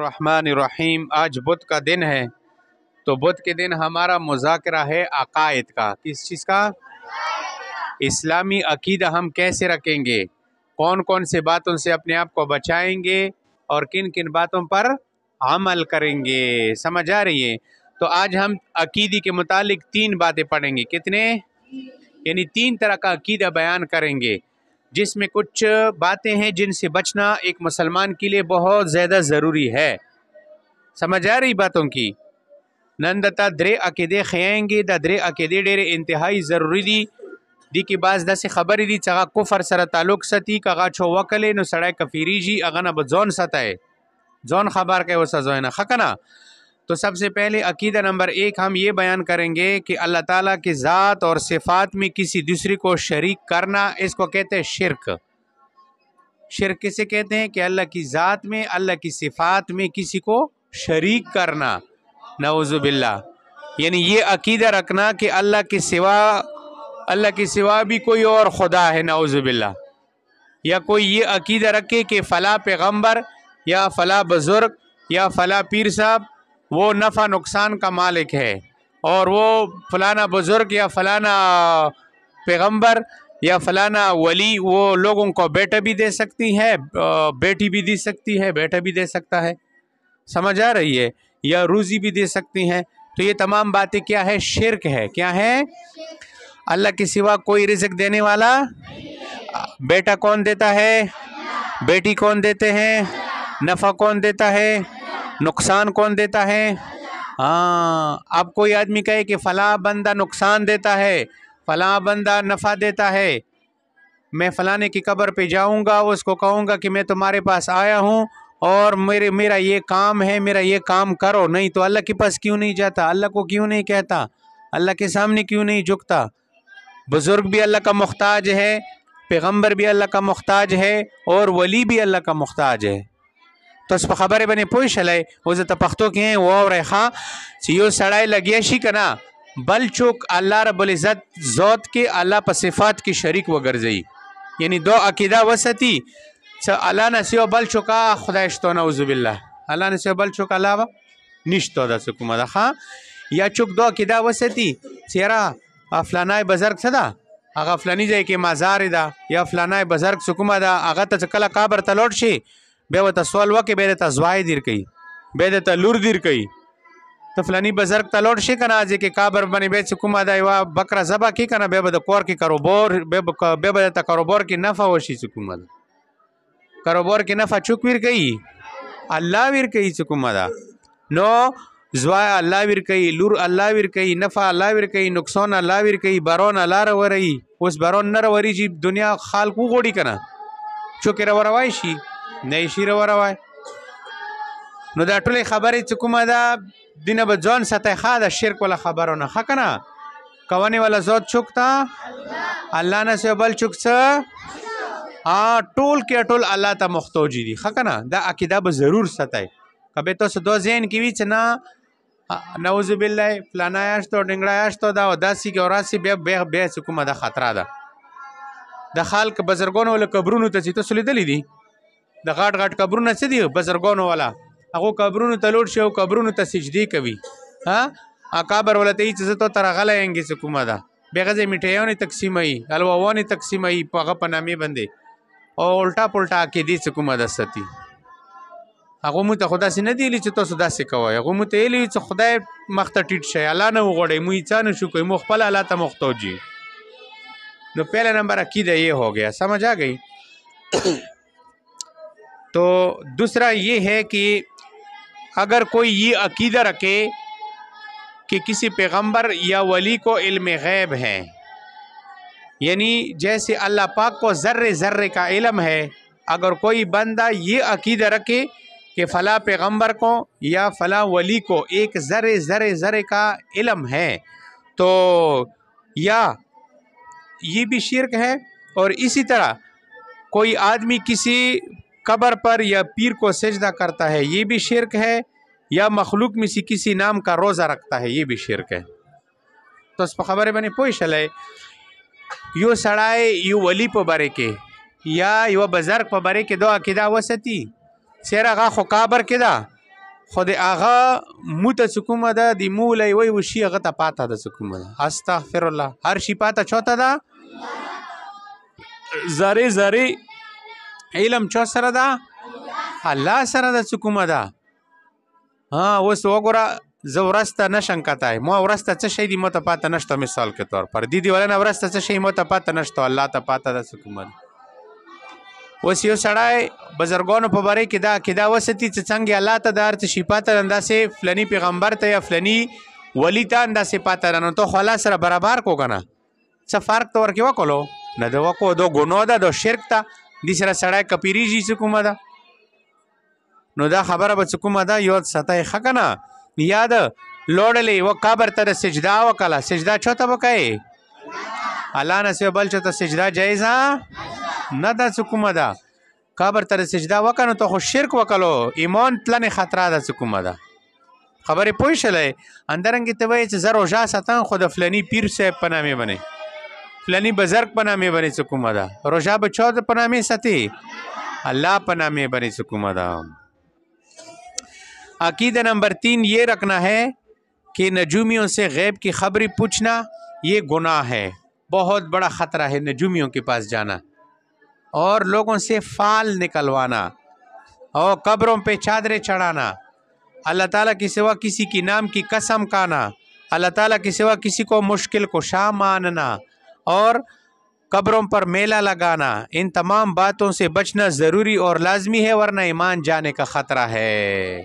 बिस्मिल्लाहिर्रहमानिर्रहीम। आज बुध का दिन है, तो बुध के दिन हमारा मुज़ाकरा है अक़ाइद का। किस चीज़ का? इस्लामी अक़ीदा हम कैसे रखेंगे, कौन कौन से बातों से अपने आप को बचाएंगे और किन किन बातों पर अमल करेंगे। समझ आ रही है? तो आज हम अक़ीदे के मुतालिक 3 बातें पढ़ेंगे। कितने? यानी 3 तरह का अक़ीदा बयान करेंगे, जिसमें कुछ बातें हैं जिनसे बचना एक मुसलमान के लिए बहुत ज़्यादा ज़रूरी है। समझ आ रही बातों की? नंदता द्रे अक़ीदे खयेंगे द द्रे अक़ीदे डेरे इंतहाई ज़रूरी दी की बाज़ दस खबर दी चगा कुफर सर ताल्लुक सती कगा छो वकले नो सड़ाई कफीरीजी अगना बजौन सताए जौन खबर के वसा जोना खकना। तो सबसे पहले अक़ीदा नंबर 1 हम ये बयान करेंगे कि अल्लाह ताला की ज़ात और सिफ़ात में किसी दूसरे को शरीक करना, इसको कहते हैं शिर्क। शिर्क किसे कहते हैं? कि अल्लाह की ज़ात में, अल्लाह की सिफ़ात में किसी को शरीक करना, नऊज़ु बिल्लाह। यानी ये अक़ीदा रखना कि अल्लाह के सिवा भी कोई और खुदा है, नऊज़ु बिल्लाह। या कोई ये अक़ीदा रखे कि फ़ला पैगम्बर या फ़ला बुज़ुर्ग या फ़ला पीर साहब वो नफ़ा नुकसान का मालिक है, और वो फ़लाना बुज़ुर्ग या फ़लाना पैगम्बर या फ़लाना वली वो लोगों को बेटा भी दे सकती है, बेटी भी दे सकती है, बेटा भी दे सकता है। समझ आ रही है? या रूज़ी भी दे सकती हैं। तो ये तमाम बातें क्या है? शिर्क है। क्या है? अल्लाह के सिवा कोई रिज़्क़ देने वाला। बेटा कौन देता है? बेटी कौन देते हैं? नफ़ा कौन देता है? नुकसान कौन देता है? हाँ, अब कोई आदमी कहे कि फ़लाँ बंदा नुकसान देता है, फ़लाँ बंदा नफ़ा देता है, मैं फ़लाने की कब्र पे जाऊंगा, उसको कहूँगा कि मैं तुम्हारे पास आया हूँ और मेरा ये काम है, मेरा ये काम करो। नहीं तो अल्लाह के पास क्यों नहीं जाता? अल्लाह को क्यों नहीं कहता? अल्लाह के सामने क्यों नहीं झुकता? बुज़ुर्ग भी अल्लाह का मुख्ताज है, पैगम्बर भी अल्लाह का मुख्ताज है, और वली भी अल्लाह का मुख्ताज है। तो इस पर खबर बने पोई शलाई वो जो तपख्तों के हैं वो और खा यो सड़ाई लगिया शी कना बल चुक अल्लाह रब्बुल इज़्ज़त ज़ौत के अल्लाह पर सिफ़ात की शरीक वगर जई। यानी 2 अक़ीदा वसती अल्लाह नसियो बल चुका खुदाइश्तो नऊज़ु बिल्लाह, अल्लाह नसियो बल चुका अल्लाह निश्तो दा सुकुमा दा खा या चुक 2 अक़ीदा वसती चेरा फ़लाना बज़र्ग सदा आगा फ़लानी जाए के मज़ार दा या फ़लाना बज़र्ग सुकुमा दा आगा त कला काबर तलोट शी बे वता सवाल वके बे देता ज़वाई दिर कई बे देता लूर दिर कई। तो फ़लानी बज़र्ग तलोट शी कना जे के काबर बने बे सुकुमा दा वा बकरा ज़बा की कना बे बद कोर की कारोबार बे बदता कारोबार की नफ़ा वशी सुकुमा दा कारोबार की नफ़ा चुक विर कई अल्लाह विर कई सुकुमा दा नो ज़वाई अल्लाह विर कई, लूर अल्लाह विर कई, नफ़ा अल्लाह विर कई, नुकसान अल्लाह विर कई, बारोन अल्लाह रवरई, उस बारोन न रवरी जी दुनिया खाल को गोड़ी कना चुके रवरवाई शी नहीं शी रवरवाई। नो दा टोले खबरें चुकुमा दा दिन ब जौन सतह खा दा शिर्क वाला खबरों ना खकना कवाने वाला ज़ौत चुकता अल्लाह न से बल चुक सा हाँ टोल के टोल अल्लाह ता मुख्तोजी दी खकना दा अक़ीदा ब ज़रूर सताए कबे तो से 2 ज़हन की बीच ना नऊज़ु बिल्लाह फ़लाना याश तो डिंगड़ा याश तो दा दासी के औरासी बे बे बे चुकुमा दा खतरा दा द खाल के बज़र्गों वाले कब्रों तो तो सुलिदली दी द घाट घाट कब्रों न से दी बज़र्गों वाला अगो कब्रों तलोड़ शो कब्रों त सिजदी कभी हाँ अकाबर वाला तेई चीज़ तो तरह गलाएंगे सुकुमा दा बेगज़े मिठाइयों ने तकसीमई हलवाओं ने तकसीमई पगा पनामी बंदे और उल्टा पुल्टा के दी सुकुमा दा सती अगो मुत खुदा से न दी ली तो सुदा से कवा अगो मुत एली तो खुदा मख्ता टिट शे अल्लाह न उगड़े मुई चान शुको मुखपल अल्लाह ता मुख्तोजी। तो पहला नंबर अक़ीदा ये हो गया, समझ आ गई। तो दूसरा ये है कि अगर कोई ये अक़ीदा रखे कि किसी पैगम्बर या वली को इल्म गैब है, यानी जैसे अल्लाह पाक को ज़र्रे ज़र्रे का इल्म है, अगर कोई बंदा ये अक़ीदा रखे कि फ़ला पैगम्बर को या फ़ला वली को एक ज़र्रे ज़र्रे ज़र्रे का इल्म है, तो या ये भी शिर्क है। और इसी तरह कोई आदमी किसी कब्र पर या पीर को सजदा करता है, ये भी शिर्क है। या मखलूक में से किसी नाम का रोज़ा रखता है, ये भी शिर्क है। तो उस पर खबर बने पोश है यो सड़ाए यो वली पर बरे के या यो बज़र्ग पर बरे के 2 अक़ीदा वसती सेरा गा खो काबर के दा خود هغه موته څکومه ده د مولی وی وشي هغه ته پاته ده څکومه ده. استغفر الله. هر شي پاته چاته ده؟ ذره ذره علم چا سره ده؟ الله سره ده څکومه ده. اوس وګوره زه ورځ ته نشم کتای، ما ورځ ته څه شی دي ما ته پاته نشته، مثال کے طور پر دیدی ولا نه ورځ ته څه شی ما ته پاته نشته، الله ته پاته ده څکومه ده. اوس یو سړی بزرګانو په باره کې دا عقیده وساتي چې څنګه الله ته د هر څه شي پاته ده، انداسې فلني پیغمبر ته یا فلني ولی ته انداسې پاته ده، نو ته خو الله سره برابر کو که نه، څه فرق ته ورکې وکړو نه ده وکړو، دا ګناه ده، دا شرک ته، دې سره سړی کپیریږي څکومه ده. نو دا خبره به څکومه ده یاد ساتئ ښه که نه. یا ده لوړلې و قبر ته د سجده وکړه، سجده چا ته به کوې؟ الله نه سوی بل چا ته سجده جایزه نه ده څکومه ده. قبر ته سجده وکړه نو ته خو شرک وکړو، ایمان تلنې خطره ده څکومه ده. خبرې پوه شلی. اندرنګې ته وایي چې زه روژه ساتم خو د فلني پیر صاحب په نامې باندې، فلني بزرگ په نامې باندې څکومه ده. روژه به چا په نامې ساتي؟ الله په نامې باندې څکومه ده. عقیدہ نمبر 3 یہ رکھنا ہے کہ نجومیوں سے غیب کی خبریں پوچھنا یہ گناہ ہے، بہت بڑا خطرہ ہے نجومیوں کے پاس جانا اور لوگوں سے فال نکلوانا اور قبروں پہ چادریں چڑھانا، اللہ تعالیٰ کے سوا کسی کی نام کی قسم کھانا، اللہ تعالیٰ کے سوا کسی کو مشکل کشا ماننا اور قبروں پر میلہ لگانا، ان تمام باتوں سے بچنا ضروری اور لازمی ہے ورنہ ایمان جانے کا خطرہ ہے.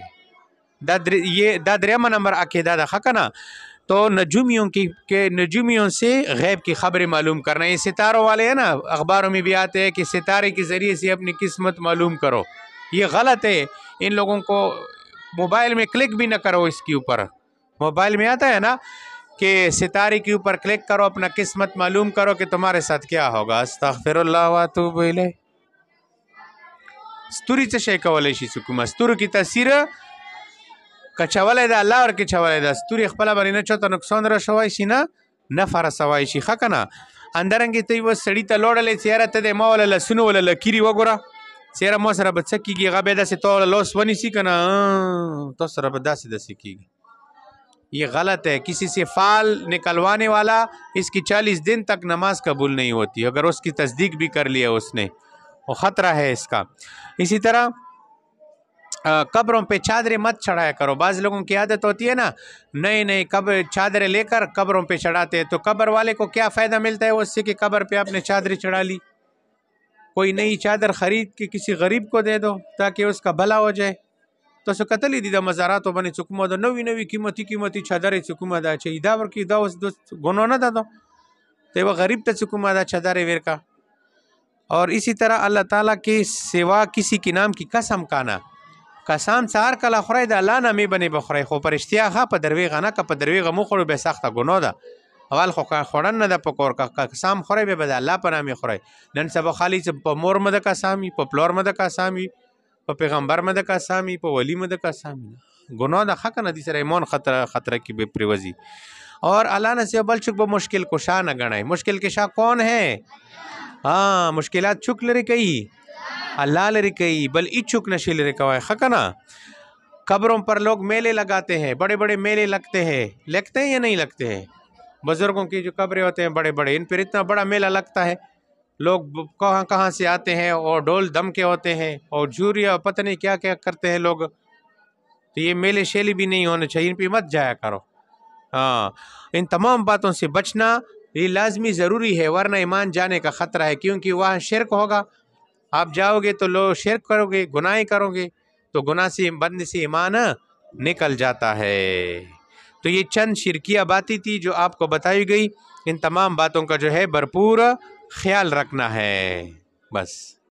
دا دریم نمبر عقیدہ دا خکنا. تو نجومیوں سے غیب کی خبریں معلوم کرنا، یہ ستاروں والے ہیں نا، اخباروں میں بھی آتے ہیں کہ ستارے کے ذریعے سے اپنی قسمت معلوم کرو، یہ غلط ہے. ان لوگوں کو موبائل میں کلک بھی نہ کرو، اس کے اوپر موبائل میں آتا ہے نا کہ ستارے کے اوپر کلک کرو اپنا قسمت معلوم کرو کہ تمہارے ساتھ کیا ہوگا. استغفر الله واتوب الیہ. ستوري څه شی کولی شي څکومه؟ ستورو کې تاثیر کچولی ده الله ورکې چولی ده. ستوري خپله باندې نه چاته نقصان رسوی شي نه نفع رسوی شي ښه که نه. همدارنګې ته یوه سړي ته لوړلی چې یاره ته دی ما وله لسونه وله لکیري وګوره چې یاره ما سره به څه کېږي، هغه بیا داسې تا وله لاس ونیسي که نه تا سره به داسې کېږي. یہ غلط ہے. کسی سے فال نکلوانے والا اس کی 40 دن تک نماز قبول نہیں ہوتی اگر اس کی تصدیق بھی کر لیا اس نے، وہ خطرہ ہے اس کا. اسی طرح قبروں پہ چادریں مت چڑھایا کرو. بعض لوگوں کی عادت ہوتی ہے نا نئے قبر چادریں لے کر قبروں پہ چڑھاتے ہیں، تو قبر والے کو کیا فائدہ ملتا ہے اس سے کہ قبر پہ آپ نے چادریں چڑھا لی. کوئی نئی چادر خرید کے کسی غریب کو دے دو تاکہ اس کا بھلا ہو جائے. تاسو کتلی دي د مزاراتو باندې څکومه ده نوي قیمتي چادرې څکومه ده چې دا ورکې دا اوس ګناه نه ده ته یوه غریب ته څکومه ده چادرې ورکا. اور اسی طرح اللہ تعالیٰ کے سوا کسی کی نام کی قسم کانا، قسم سهار کله خورئ د الله نامې باندې به خورئ خو په رښتیا ښه په درویغه نه، که په درویغه مو خوړو بیا سخته ګناه ده. اول خو خوړن نه ده په کور که قسم خورئ بیا به د الله په نامې خورئ. نن سبا خالي په مور مده قسم وي، په پلار مده قسم وي، په پیغمبر مده قسم وي، په ولی مده قسم وي. گناه ده ښه که نه، دې سره ایمان خطره کې به پرېوځي. اور الله نه سوا بل څوک به مشکل کشا نه ګڼئ. مشکل کشا کون ہے؟ مشکلات چوک لري کوي؟ اللہ لري کوي، بل هیڅوک نشي لري کوي ښه که نه. قبروں پر لوگ میلے لگاتے ہیں، بڑے بڑے میلے لگتے ہیں یا نہیں لگتے ہیں؟ بزرگوں کی جو قبریں ہوتے ہیں بڑے بڑے، ان پر اتنا بڑا میلہ لگتا ہے، لوگ کہاں سے آتے ہیں اور ڈول دم کے ہوتے ہیں اور جھوریاں پتہ نہیں کیا کیا کرتے ہیں لوگ. تو یہ میلے شیلے بھی نہیں ہونے چاہیے، ان پہ مت جایا کرو. ان تمام باتوں سے بچنا یہ لازمی ضروری ہے ورنہ ایمان جانے کا خطرہ ہے، کیونکہ وہاں شرک ہوگا. آپ جاؤ گے تو لوگ شرک کرو گے، گناہیں کرو گے تو گناہ سے بندے سے ایمان نکل جاتا ہے. تو یہ چند شرکیہ باتیں تھی جو آپ کو بتائی گئی. ان تمام باتوں کا جو ہے بھرپور خیال رکھنا ہے بس.